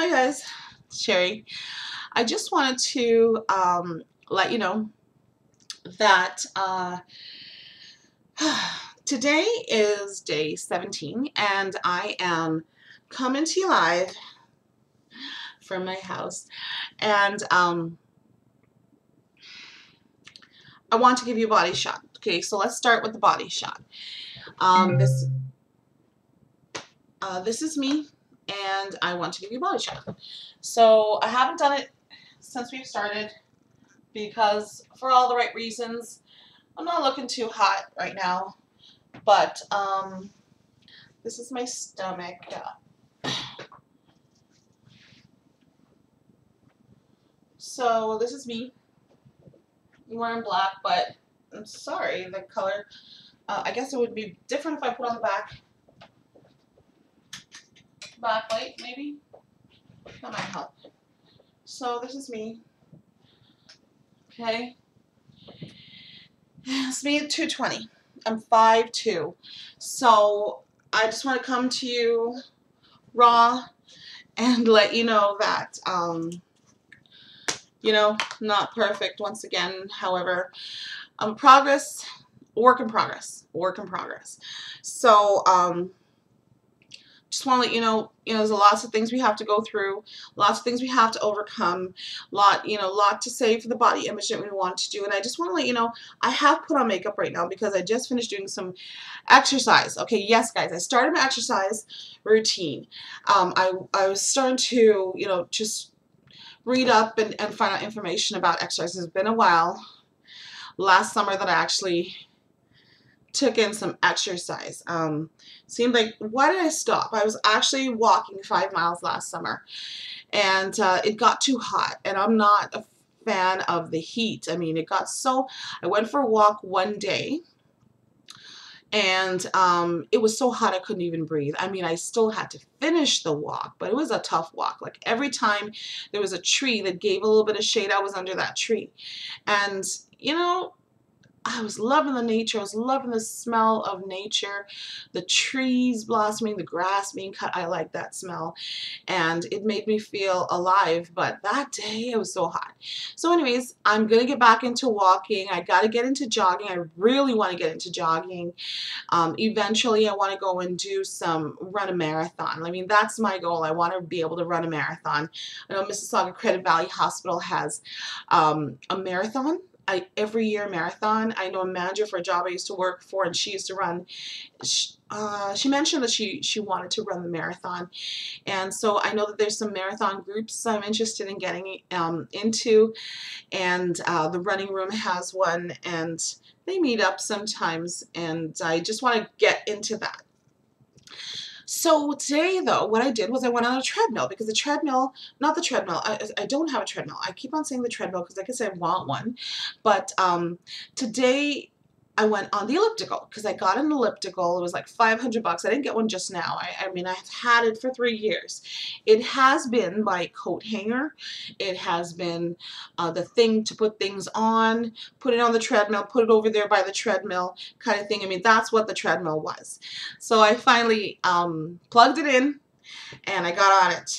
Hi guys, it's Sherry. I just wanted to let you know that today is day 17 and I am coming to you live from my house, and I want to give you a body shot. Okay, so let's start with the body shot. This is me, and I want to give you a body shot. So I haven't done it since we've started because, for all the right reasons, I'm not looking too hot right now, but this is my stomach. So this is me. I'm wearing black, but I'm sorry, the color. I guess it would be different if I put on the backlight, maybe. That might help. So this is me. Okay. It's me at 220. I'm 5'2". So I just want to come to you raw and let you know that not perfect once again. However, progress, work in progress. So just want to let you know, there's lots of things we have to go through, lots of things we have to overcome, lot to say for the body image that we want to do. And I just want to let you know, I have put on makeup right now because I just finished doing some exercise. Okay, yes, guys, I started my exercise routine. I was starting to, just read up and find out information about exercise. It's been a while. Last summer that I actually took in some exercise. Seemed like, why did I stop? I was actually walking 5 miles last summer, and it got too hot, and I'm not a fan of the heat. I mean, I went for a walk one day, and it was so hot I couldn't even breathe. I mean, I still had to finish the walk, but it was a tough walk. Like, every time there was a tree that gave a little bit of shade, I was under that tree. And I was loving the nature. I was loving the smell of nature, the trees blossoming, the grass being cut. I like that smell, and it made me feel alive. But that day it was so hot. So anyways, I'm gonna get back into walking. I gotta get into jogging. I really want to get into jogging. Eventually I want to go and run a marathon. I mean, that's my goal. I want to be able to run a marathon. I know Mississauga Credit Valley Hospital has a marathon. Every year marathon. I know a manager for a job I used to work for, and she used to run. She mentioned that she wanted to run the marathon, and so I know that there's some marathon groups I'm interested in getting into, and the running room has one, and they meet up sometimes, and I just want to get into that. So today, though, what I did was I went on a treadmill, because the treadmill, not the treadmill, I don't have a treadmill. I keep on saying the treadmill because I guess I want one. But today I went on the elliptical because I got an elliptical. It was like $500. I didn't get one just now. I mean, I've had it for 3 years. It has been my coat hanger. It has been the thing to put things on, put it on the treadmill, put it over there by the treadmill kind of thing. I mean, that's what the treadmill was. So I finally plugged it in and I got on it.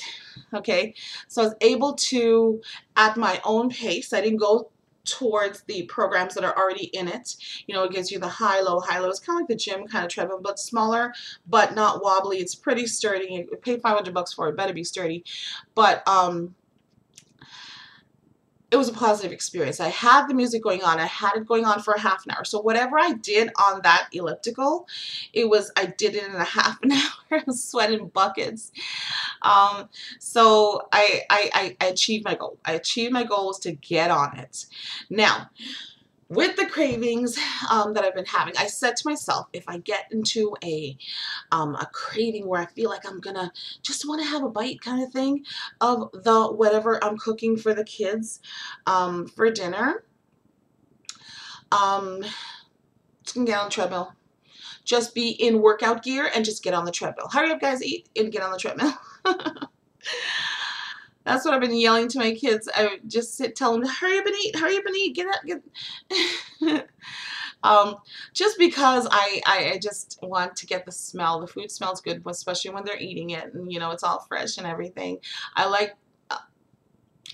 Okay, so I was able to, at my own pace, I didn't go towards the programs that are already in it. It gives you the high-low. High-low is kind of like the gym kind of treadmill, but smaller, but not wobbly. It's pretty sturdy. You pay $500 for it. Better be sturdy. But it was a positive experience. I had the music going on. I had it going on for a half an hour. So whatever I did on that elliptical, I did it in a half an hour. I was sweating buckets. So I achieved my goal. I achieved my goal was to get on it. Now, with the cravings that I've been having, I said to myself, if I get into a craving where I feel like I'm gonna just want to have a bite kind of thing of the whatever I'm cooking for the kids for dinner, just gonna get on the treadmill. Just be in workout gear and just get on the treadmill. Hurry up, guys, eat and get on the treadmill. That's what I've been yelling to my kids. I just tell them, hurry up and eat, get up, Um, just because I just want to get the smell. The food smells good, especially when they're eating it, and it's all fresh and everything. I like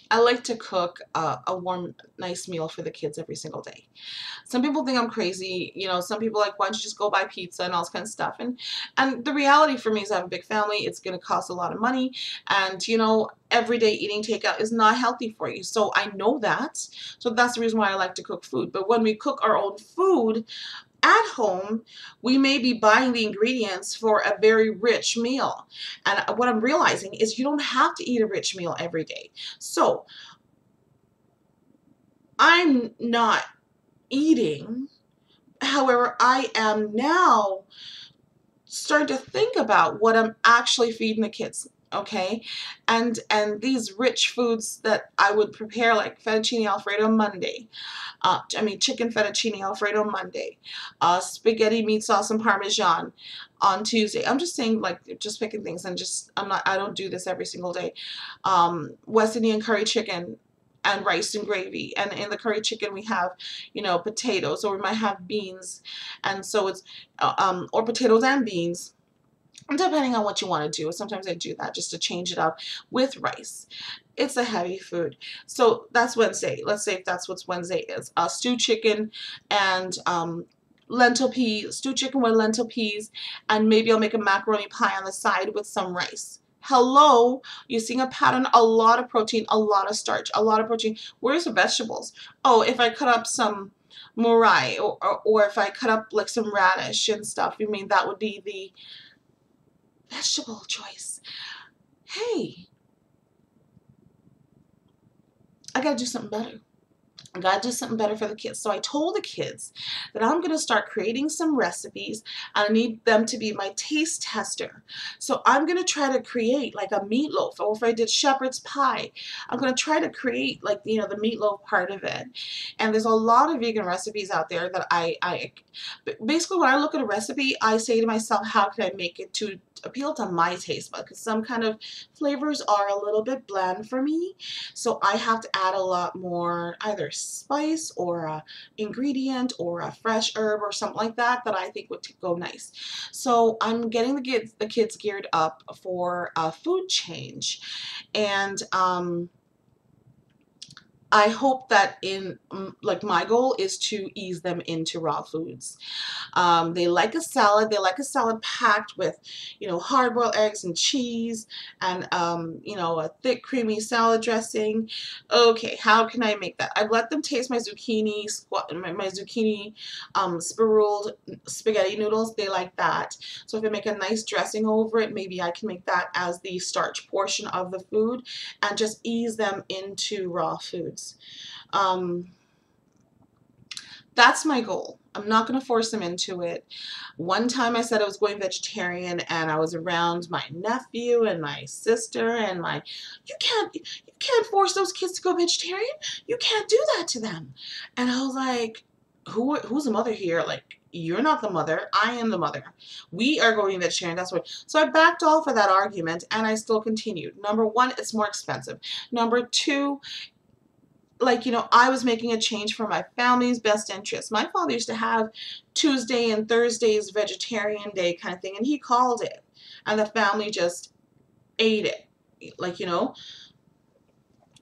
I like to cook a warm, nice meal for the kids every single day. Some people think I'm crazy. Some people are like, why don't you just go buy pizza and all this kind of stuff? And the reality for me is I have a big family. It's going to cost a lot of money. And, everyday eating takeout is not healthy for you. So I know that. So that's the reason why I like to cook food. But when we cook our own food at home, we may be buying the ingredients for a very rich meal. And what I'm realizing is you don't have to eat a rich meal every day. So I'm not eating. However, I am now starting to think about what I'm actually feeding the kids, okay? And these rich foods that I would prepare, like fettuccine alfredo Monday, chicken fettuccine alfredo Monday, spaghetti meat sauce and parmesan on Tuesday. I'm just saying, like, just picking things, and I don't do this every single day. West Indian curry chicken and rice and gravy, and in the curry chicken we have potatoes, or we might have beans, and so it's or potatoes and beans, depending on what you want to do. Sometimes I do that just to change it up with rice. It's a heavy food. So that's Wednesday. Let's say if that's what Wednesday is. Stewed chicken and stewed chicken with lentil peas, and maybe I'll make a macaroni pie on the side with some rice. Hello, you're seeing a pattern, a lot of protein, a lot of starch, a lot of protein. Where's the vegetables? Oh, if I cut up some morai, or if I cut up like some radish and stuff, you mean that would be the vegetable choice. Hey, I gotta do something better. I gotta do something better for the kids. So I told the kids that I'm gonna start creating some recipes, and I need them to be my taste tester. So I'm gonna try to create like a meatloaf, or if I did shepherd's pie, I'm gonna try to create like the meatloaf part of it. And there's a lot of vegan recipes out there that I basically, when I look at a recipe, I say to myself, how can I make it to appeal to my taste bud? Because some kind of flavors are a little bit bland for me, so I have to add a lot more either spice or a ingredient or a fresh herb or something like that I think would go nice. So I'm getting the kids geared up for a food change, and I hope that like my goal is to ease them into raw foods. They like a salad. They like a salad packed with, hard-boiled eggs and cheese, and, a thick, creamy salad dressing. Okay, how can I make that? I've let them taste my zucchini, my zucchini spiraled spaghetti noodles. They like that. So if I make a nice dressing over it, maybe I can make that as the starch portion of the food and just ease them into raw foods. That's my goal. I'm not going to force them into it. One time I said I was going vegetarian, and I was around my nephew and my sister, and you can't force those kids to go vegetarian. You can't do that to them. And I was like, who's the mother here? Like, you're not the mother. I am the mother. We are going vegetarian. That's what. So I backed off of that argument, and I still continued. Number one, it's more expensive. Number two, like, I was making a change for my family's best interest. My father used to have Tuesday and Thursdays vegetarian day kind of thing, and he called it, and the family just ate it, like,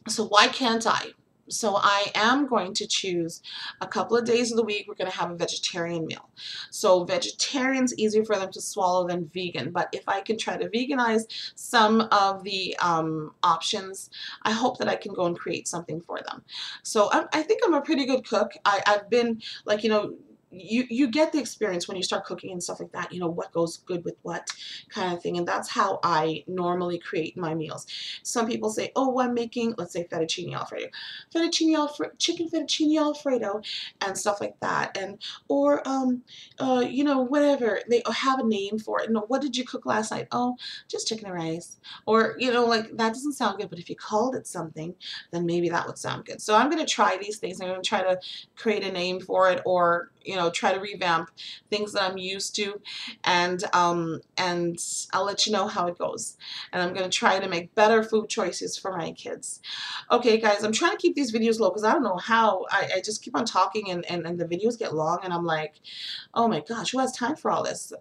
so why can't I? So I am going to choose a couple of days of the week. We're going to have a vegetarian meal. So vegetarian's easier for them to swallow than vegan. But if I can try to veganize some of the options, I hope that I can go and create something for them. So I think I'm a pretty good cook. I've been, like, you get the experience when you start cooking and stuff like that, what goes good with what kind of thing. And that's how I normally create my meals. Some people say, oh, I'm making, let's say, fettuccine alfredo, chicken fettuccine alfredo and stuff like that. And, or, whatever, they have a name for it. No, what did you cook last night? Oh, just chicken and rice. Or, like, that doesn't sound good, but if you called it something, then maybe that would sound good. So I'm going to try these things. I'm going to try to create a name for it, or, know, try to revamp things that I'm used to, and I'll let you know how it goes. And I'm going to try to make better food choices for my kids. Okay, guys, I'm trying to keep these videos low because I don't know how. I just keep on talking, and the videos get long, and I'm like, oh my gosh, who has time for all this?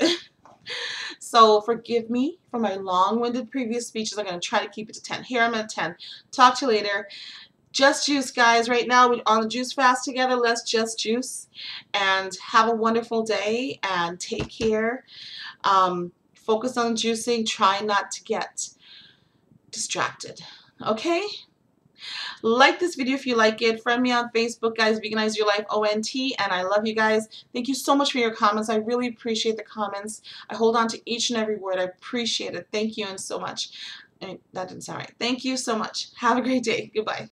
So forgive me for my long-winded previous speeches. I'm going to try to keep it to 10. Here I'm at 10. Talk to you later. Just juice, guys. Right now we're on a juice fast together. Let's just juice. And have a wonderful day. And take care. Focus on juicing. Try not to get distracted. Okay? Like this video if you like it. Friend me on Facebook, guys. Veganize Your Life, ONT. And I love you guys. Thank you so much for your comments. I really appreciate the comments. I hold on to each and every word. I appreciate it. Thank you and so much. That didn't sound right. Thank you so much. Have a great day. Goodbye.